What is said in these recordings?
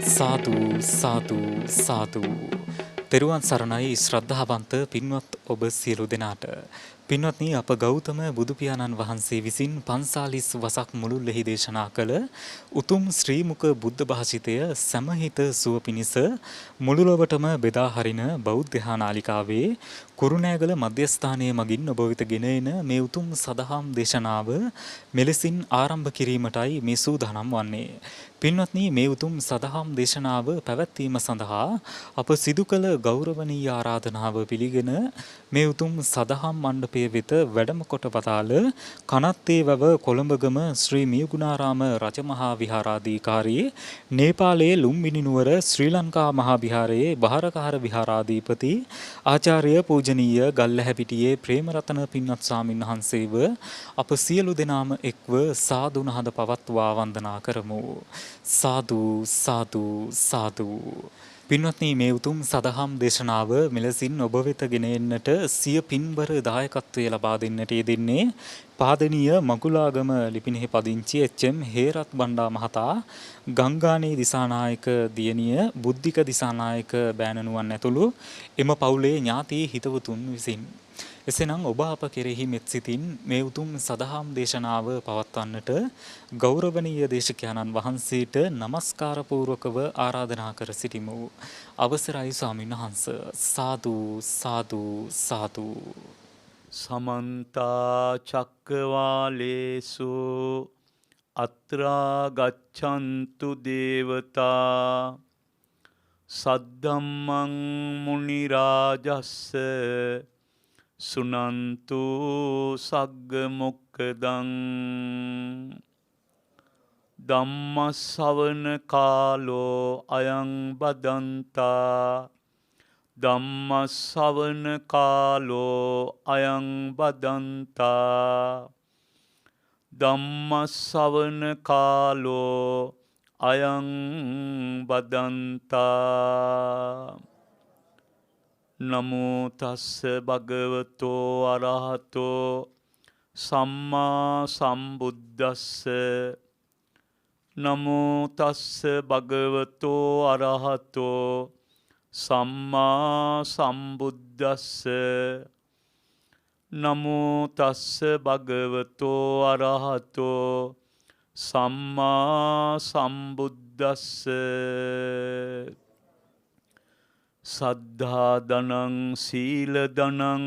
සාදු සාදු සාදු තෙරුවන් සරණයි ශ්‍රද්ධාවන්ත පින්වත් ඔබ සියලු දෙනාට. පින්වත්නි, අප ගෞතම බුදු පියාණන් වහන්සේ විසින් 45 වසක් මුළුල්ලෙහි දේශනා කළ උතුම් ශ්‍රී මුක බුද්ධ භාෂිතය සමහිත සුව පිණිස මුළු ලොවටම බෙදා හරින බෞද්ධ නාලිකාවේ කුරුණෑගල මධ්‍යස්ථානයේ මගින් ඔබ වෙත ගෙන එන මේ උතුම් සදහම් දේශනාව මෙලෙසින් ආරම්භ කිරීමටයි මේ සූදානම් වන්නේ. පින්වත්නි, මේ උතුම් සදහම් දේශනාව පැවැත්වීම සඳහා අප සිදු කළ ගෞරවනීය ආරාධනාව පිළිගෙන මේ උතුම් සදහම් මණ්ඩපය වෙත වැඩම කොට වදාළ කනත්තේ වැව කොළඹගම ශ්‍රී මියගුණාරාම රජමහා විහාරාධිකාරී, නේපාලයේ ලුම්බිනි නුවර ශ්‍රී ලංකා මහා විහාරයේ බහරකාර විහාරාධිපති ආචාර්ය පූජනීය ගල්ලැහැපිටියේ ප්‍රේමරතන පින්වත් ස්වාමින් වහන්සේව අප සියලු දෙනාම එක්ව සාදු නහද පවත්වා වන්දනා කරමු. සාදු සාදු සාදු. පින්වත්නි, මේ උතුම් සදහම් දේශනාව මෙලෙසින් ඔබ වෙත ගෙන එන්නට සිය පින්බර දායකත්වය ලබා දෙන්නට යෙදෙන්නේ පාදනීය මකුලාගම ලිපිනෙහි පදිංචි එච්.එම්. හේරත් බණ්ඩා මහතා, ගංගානේ දිසානායක දියණිය, බුද්ධික දිසානායක බෑණනුවන් ඇතුළු එම පවුලේ ඥාති හිතවතුන් විසින්. එසේනම් ඔබ අප කෙරෙහි මෙත් සිතින් මේ උතුම් සදහම් දේශනාව පවත්වන්නට ගෞරවනීය දේශකයන්න් වහන්සේට নমස්කාර පූර්වකව ආරාධනා කර සිටිමු. අවසරයි ස්වාමීන් වහන්ස. සාදු සාදු සාදු. සමන්ත චක්කවාලේසු අත්‍රා ගච්ඡන්තු දේවතා සද්දම්මං මුනි රාජස්ස සුනන්තු සග්ග මොක්ඛදං ධම්මස්සවන කාලෝ අයං බදන්තා ධම්මස්සවන කාලෝ අයං බදන්තා ධම්මස්සවන කාලෝ අයං බදන්තා. නමෝ තස්ස භගවතෝ අරහතෝ සම්මා සම්බුද්දස්ස. නමෝ තස්ස භගවතෝ අරහතෝ සම්මා සම්බුද්දස්ස. නමෝ තස්ස භගවතෝ අරහතෝ සම්මා සම්බුද්දස්ස. සද්ධා ධනං සීල ධනං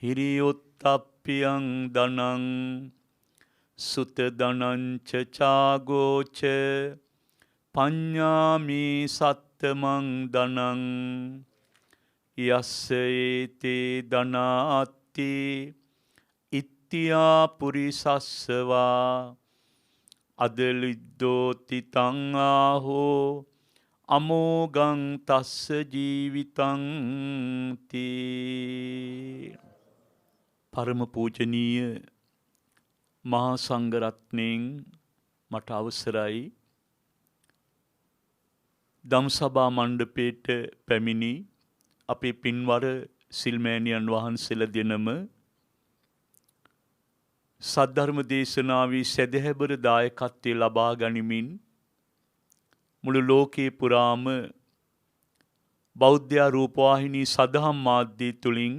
හිරියොත්ප්පියං ධනං සුත ධනං ච චාගෝච පඤ්ඤාමි සත්තමං ධනං යස්ස ඒතේ ධනාත්ති ඉත්‍ත්‍යා පුරිසස්සවා අදලිද්දෝති තං ආහෝ අමෝගං තස්ස ජීවිතං තී. පරම පූජනීය මහා සංඝරත්නයන් මට අවසරයි ධම්සභා මණ්ඩපයට පැමිණි අපේ පින්වර සිල්මෑණියන් වහන්සේලා දෙනම සද්ධර්ම දේශනාවේ සදහැබර දායකත්වයේ ලබා ගනිමින් මුළු ලෝකේ පුරාම බෞද්ධ රූපවාහිනී සදහම් මාධ්‍ය තුලින්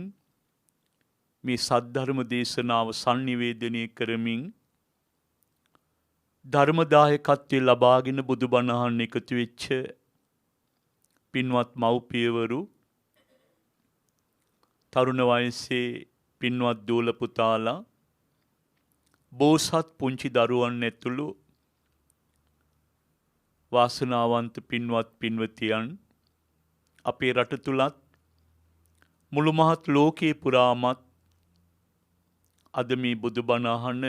මේ සද්ධර්ම දේශනාව sannivedanaya කරමින් ධර්ම දායකත්වයේ ලබාගෙන බුදුබණ අහන්න එකතු වෙච්ච පින්වත් මව්පියවරු, තරුණ වයසේ පින්වත් දූල පුතාලා, බෝසත් පුංචි දරුවන් ඇතුළු වාසනාවන්ත පින්වත් පින්වතියන් අපේ රට තුලත් මුළු මහත් ලෝකේ පුරාමත් අද මේ බුදුබණ අහන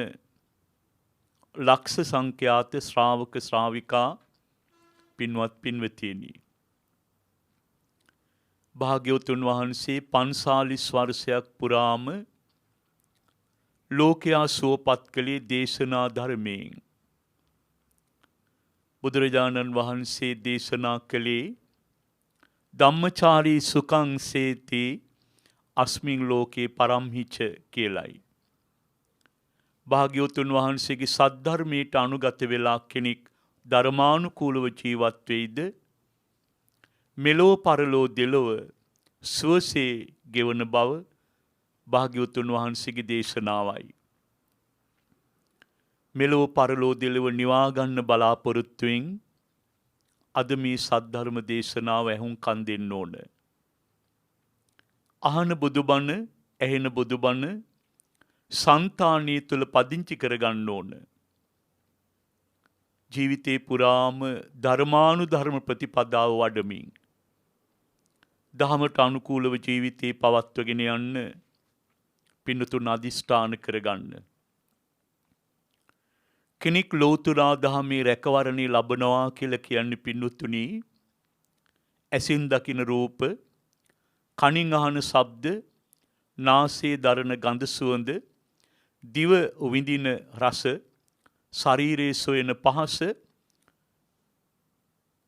ලක්ෂ සංඛ්‍යාත ශ්‍රාවක ශ්‍රාවිකා පින්වත් පින්වතියනි, භාග්‍යවතුන් වහන්සේ 45 වර්ෂයක් පුරාම ලෝකයා සුවපත් කළේ දේශනා ධර්මයෙන්. බුදුරජාණන් වහන්සේ දේශනා කළේ ධම්මචාරී සුඛං සේති අස්මින් ලෝකේ පරම්හිච කියලයි. භාග්‍යවතුන් වහන්සේගේ සද්ධර්මයට අනුගත වෙලා කෙනෙක් ධර්මානුකූලව ජීවත් වෙයිද මෙලෝ පරලෝ දෙලොව සුවසේ ගෙවන බව භාග්‍යවතුන් වහන්සේගේ දේශනාවයි. මෙලෝ පරලෝ දෙලොව නිවා ගන්න බලාපොරොත්තුවෙන් අද මේ සද්ධර්ම දේශනාව ඇහුම්කන් දෙන්න ඕන. අහන බුදුබණ, ඇහෙන බුදුබණ සංතානිය තුළ පදිංචි කරගන්න ඕන. ජීවිතේ පුරාම ධර්මානුධර්ම ප්‍රතිපදාව වඩමින් දහමට අනුකූලව ජීවිතේ පවත්වගෙන යන්න පින්නතුන් අදිෂ්ඨාන කරගන්න. කෙනෙක් ලෝතුරා දහමේ රැකවරණේ ලබනවා කියලා කියන්නේ පින්නතුනි ඇසින් දකින රූප, කනින් අහන ශබ්ද, නාසයේ දරන ගඳ සුවඳ, දිව විඳින රස, ශරීරයේ සොයන පහස,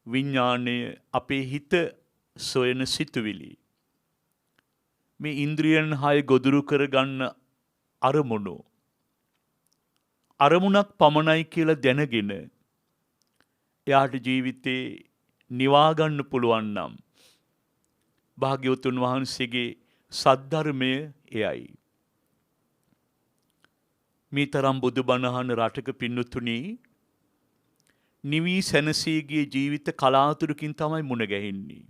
විඥාණය අපේ හිත සොයන සිතුවිලි. මේ ඉන්ද්‍රියන් 6 ගොදුරු කරගන්න අරමුණක් පමණයි කියලා දැනගෙන එයාට ජීවිතේ නිවා ගන්න පුළුවන් නම් භාග්‍යවතුන් වහන්සේගේ සද්ධර්මය එයයි. මේ තරම් බුදුබණ අහන රටක පින්නතුනි නිවි සැනසීගේ ජීවිත කලාතුරකින් තමයි මුණ ගැහෙන්නේ.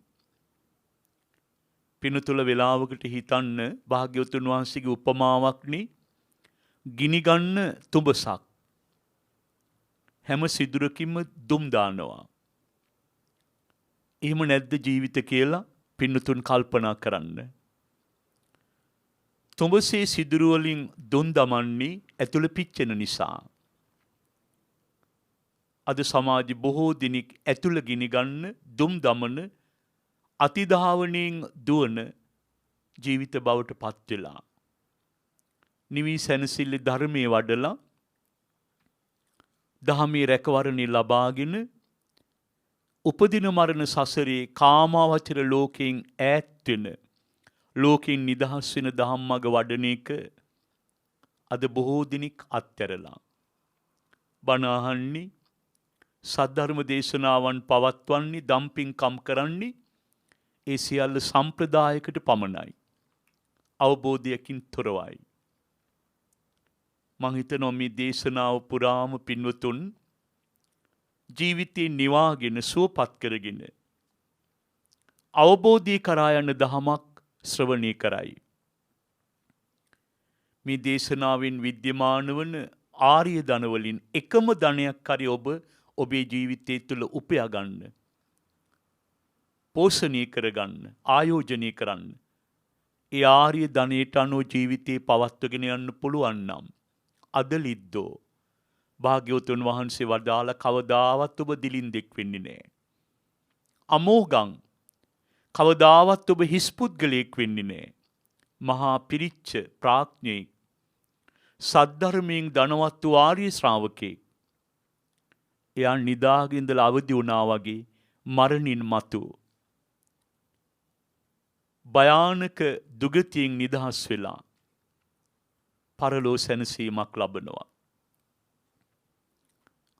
පිනතුල වෙලාවකට හිතන්න භාග්‍යවතුන් වහන්සේගේ උපමාවක්නි ගිනි ගන්න තුඹසක් හැම සිදුරකින්ම දුම් දානවා. එහෙම නැද්ද ජීවිත කියලා පින්නතුන් කල්පනා කරන්න. තුඹසේ සිදුරු වලින් දුම් දමන්නේ ඇතුළ පිච්චෙන නිසා. අද සමාජ බොහෝ දිනක් ඇතුළ ගිනි ගන්න දුම් දමන අතිධාවනයෙන් දුවන ජීවිත බවට පත් වෙලා නිවි සැනසෙල්ල ධර්මයේ වඩලා දහමේ රැකවරණේ ලබාගෙන උපදින මරණ සසරේ කාමාවචර ලෝකයෙන් ඈත් වෙන ලෝකයෙන් නිදහස් වෙන ධම්මග වඩන එක අද බොහෝ දිනක් අත්හැරලා බණ අහන්නේ සද්ධර්ම දේශනාවන් පවත්වන්නේ දම්පින්කම් කරන්නේ ඒ සියල්ල සම්ප්‍රදායකට පමණයි. අවබෝධයකින් තොරවයි. මං හිතනවා මේ දේශනාව පුරාම පින්වතුන් ජීවිතේ නිවාගෙන සුවපත් කරගෙන අවබෝධය කරා යන දහමක් ශ්‍රවණය කරයි. මේ දේශනාවෙන් විද්‍යමාන වන ආර්ය ධන වලින් එකම ධනයක් හරි ඔබේ ජීවිතය තුළ උපයා ගන්න. පෝෂණය කරගන්න, ආයෝජනය කරන්න. ඒ ආර්ය ධනයට අනුව ජීවිතේ පවත්වගෙන යන්න පුළුවන් නම් අද ලිද්දෝ භාග්‍යවතුන් වහන්සේ වදාළ කවදාවත් ඔබ දිලින්දෙක් වෙන්නේ නැහැ. අමෝගං කවදාවත් ඔබ හිස් පුද්ගලයෙක් වෙන්නේ නැහැ. මහා පිරිච්ච ප්‍රඥෙක් සද්ධර්මයෙන් ධනවත් වූ ආර්ය ශ්‍රාවකෙක්. එයා නිදාගෙන ඉඳලා අවදි වුණා වගේ මරණින් මතු භයානක දුගතියෙන් නිදහස් වෙලා පරලෝ සැනසීමක් ලබනවා.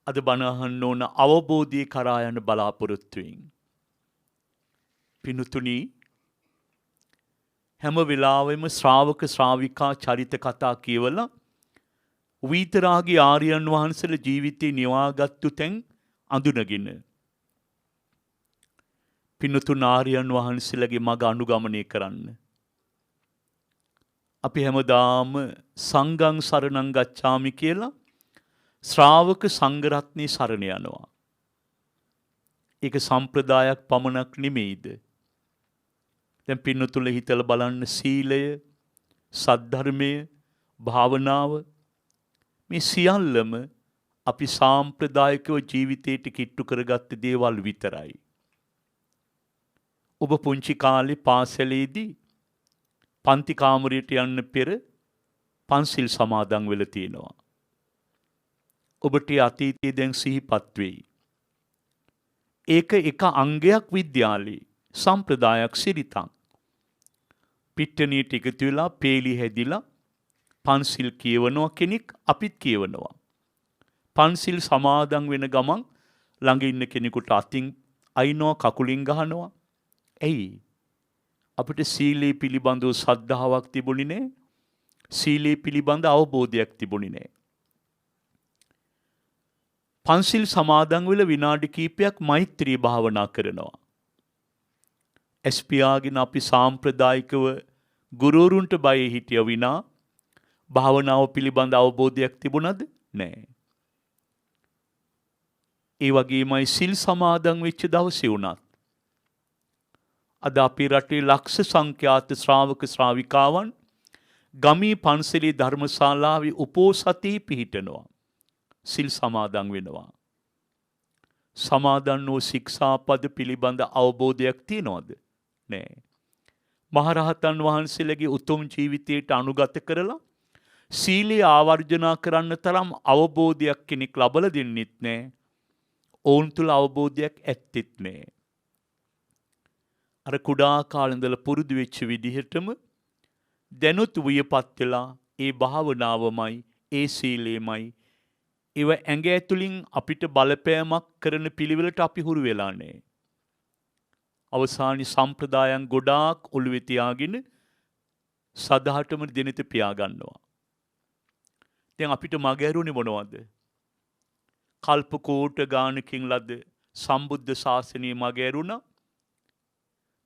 අද බණ අහන්න ඕන අවබෝධය කරා යන බලාපොරොත්තුවෙන්. පිනුතුනි හැම වෙලාවෙම ශ්‍රාවක ශ්‍රාවිකා චරිත කතා කියවලා විතරාගී ආර්යයන් වහන්සේලා ජීවිතේ නිවාගත්තු තැන් අඳුනගෙන පින්තුන් ආර්යයන් වහන්සේලාගේ මඟ අනුගමනය කරන්න. අපි හැමදාම සංඝං සරණං ගච්ඡාමි කියලා ශ්‍රාවක සංඝ රත්නේ සරණ යනවා. ඒක සම්ප්‍රදායක් පමණක් නෙමෙයිද? දැන් පින්නතුල හිතලා බලන්න සීලය, සද්ධර්මය, භාවනාව මේ සියල්ලම අපි සාම්ප්‍රදායිකව ජීවිතයට කිට්ටු කරගත්ත දේවල් විතරයි. ඔබ පුංචි කාලේ පාසලේදී පන්ති කාමරයට යන්න පෙර පන්සිල් සමාදන් වෙලා තියෙනවා. ඔබට අතීතයේ දැන් සිහිපත් වෙයි. ඒක එක අංගයක් විද්‍යාලේ සම්ප්‍රදායක් සිරිතක්. පිට්ටනියට එකතු වෙලා පේලි හැදිලා පන්සිල් කියවනවා කෙනෙක් අපිත් කියවනවා. පන්සිල් සමාදන් වෙන ගමන් ළඟ ඉන්න කෙනෙකුට අතින් අයින්නවා කකුලින් ගහනවා. ඇයි? අපිට සීලේ පිළිබඳව ශ්‍රද්ධාවක් තිබුණේ නැහැ. සීලේ පිළිබඳ අවබෝධයක් තිබුණේ නැහැ. පන්සිල් සමාදන් වෙලා විනාඩි කිහිපයක් මෛත්‍රී භාවනා කරනවා. එස්පියාගෙන අපි සාම්ප්‍රදායිකව ගුරුවරුන්ට බය හිටිය විනා භාවනාව පිළිබඳ අවබෝධයක් තිබුණද? නැහැ. ඒ වගේමයි සිල් සමාදන් වෙච්ච දවසේ වුණත් අද අපේ රටේ ලක්ෂ සංඛ්‍යාත ශ්‍රාවක ශ්‍රාවිකාවන් ගමී පන්සලේ ධර්මශාලාවේ උපෝසතේ පිහිටනවා. සිල් සමාදන් වෙනවා. සමාදන් වූ ශික්ෂාපද පිළිබඳ අවබෝධයක් තියනවද? නැහැ. මහරහතන් වහන්සේලගේ උතුම් ජීවිතයට අනුගත කරලා සීලය ආවර්ජනා කරන්න තරම් අවබෝධයක් කෙනෙක් ලබලා දෙන්නෙත් නැහැ. ඔවුන් තුල අවබෝධයක් ඇත්තෙත් නැහැ. අර කුඩා කාලේ ඉඳලා පුරුදු වෙච්ච විදිහටම දැනුත් වියපත් වෙලා ඒ භාවනාවමයි ඒ සීලෙමයි ඒව ඇඟ ඇතුලින් අපිට බලපෑමක් කරන පිළිවෙලට අපි හුරු වෙලා නැහැ. අවසානයේ සම්ප්‍රදායන් ගොඩාක් ඔළුවේ තියාගෙන සදාටම දෙනෙත පියා ගන්නවා. දැන් අපිට මගහැරුණේ මොනවද? කල්ප කෝට ගානකින් ලද සම්බුද්ධ ශාසනය මගහැරුණා.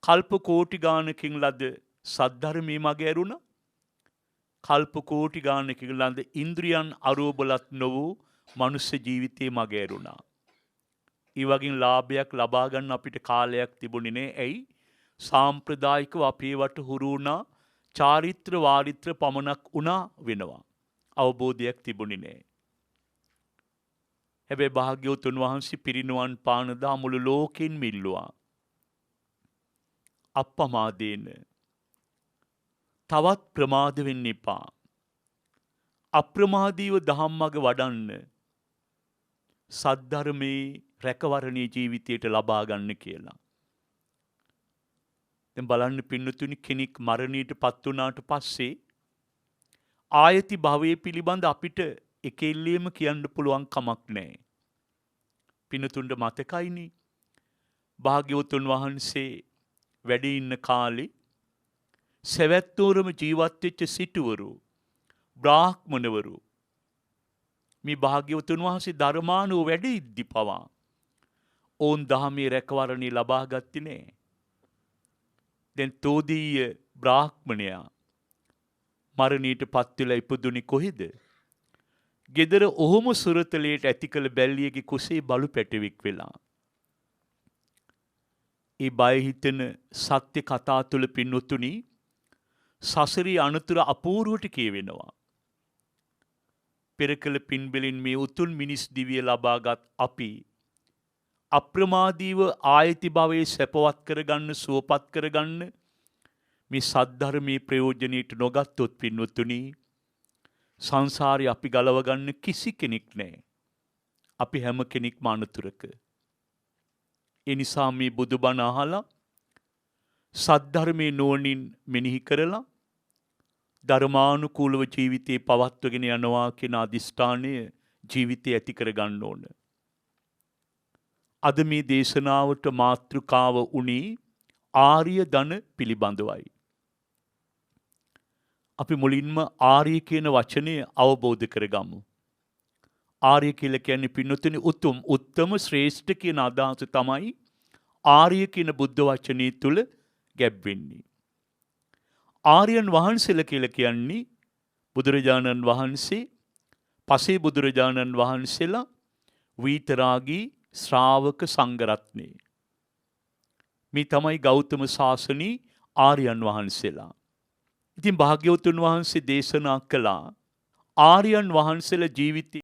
කල්ප කෝටි ගානකින් ලද සද්ධර්මයේ මගහැරුණා. කල්ප කෝටි ගානකින් ලද ඉන්ද්‍රියන් අරෝබලත් නො වූ මනුෂ්‍ය ජීවිතේ මගහැරුණා. ඒ වගේ ලාභයක් ලබා ගන්න අපිට කාලයක් තිබුණේ නෑ. ඇයි? සාම්ප්‍රදායිකව අපේ වට හුරු වුණා චාරිත්‍ර වාරිත්‍ර පමණක් වුණා වෙනවා. අවබෝධයක් තිබුණේ නෑ. හැබැයි භාග්‍යවතුන් වහන්සේ පිරිනුවන් පානදා මුළු ලෝකෙන් මිල්ලුවා. අප්‍රමාදේන තවත් ප්‍රමාද වෙන්න එපා. අප්‍රමාදීව ධම්මග වඩන්න. සද්ධර්මයේ රැකවරණීය ජීවිතයට ලබා ගන්න කියලා. දැන් බලන්න පින්නතුනි, කෙනෙක් මරණයට පත් වුණාට පස්සේ ආයති භවයේ පිළිබඳ අපිට එකෙල්ලෙම කියන්න පුළුවන් කමක් නැහැ. පින්නතුන්ට මතකයිනේ භාග්‍යවතුන් වහන්සේ වැඩ ඉන්න කාලේ සවැත්නුවරම ජීවත් වෙච්ච සිටුවරු, බ්‍රාහ්මණවරු මේ භාග්‍යවතුන් වහන්සේ ධර්මානුව වැඩ ඉද්දි පවා ඕන් දහමේ රැකවරණේ ලබා ගත්තේ නැහැ. දැන් තෝදීය බ්‍රාහ්මණයා මරණයට පත් වෙලා ඉපදුනේ කොහෙද? ගෙදර ඔහොම සුරතලයට ඇති කළ බැල්ලියගේ කුසේ බලු පැටවෙක් වෙලා. ඒ බය හිතෙන සත්‍ය කතා තුළ පින්නතුනි සසරේ අනුතර අපූර්වට කියවෙනවා. පෙර කළ පින්බෙලින් මේ උතුම් මිනිස් දිවිය ලබාගත් අපි අප්‍රමාදීව ආයති භවයේ සැපවත් කරගන්න, සුවපත් කරගන්න මේ සද්ධර්මයේ ප්‍රයෝජනෙට නොගත්තොත් පින්වතුනි සංසාරේ අපි ගලව ගන්න කිසි කෙනෙක් නැහැ. අපි හැම කෙනෙක්ම අනතුරක. ඒ නිසා මේ බුදුබණ අහලා සද්ධර්මයේ නුවණින් මෙනෙහි කරලා ධර්මානුකූලව ජීවිතේ පවත්වගෙන යනවා කියන අදිෂ්ඨානය ජීවිතේ ඇති කර ගන්න ඕන. අද මේ දේශනාවට මාතෘකාව උනේ ආර්ය ධන පිළිබඳවයි. අපි මුලින්ම ආර්ය කියන වචනය අවබෝධ කරගමු. ආර්ය කියලා කියන්නේ පින්නතුනි උත්තම ශ්‍රේෂ්ඨ කියන අදහස තමයි ආර්ය කියන බුද්ධ වචනේ තුල ගැබ්වෙන්නේ. ආර්යයන් වහන්සේලා කියලා කියන්නේ බුදුරජාණන් වහන්සේ, පසේ බුදුරජාණන් වහන්සේලා, විතරාගී ශ්‍රාවක සංඝරත්නය. මේ තමයි ගෞතම ශාසනී ආර්යයන් වහන්සේලා. ඉතින් භාග්‍යවතුන් වහන්සේ දේශනා කළා ආර්යයන් වහන්සේලා ජීවිතේ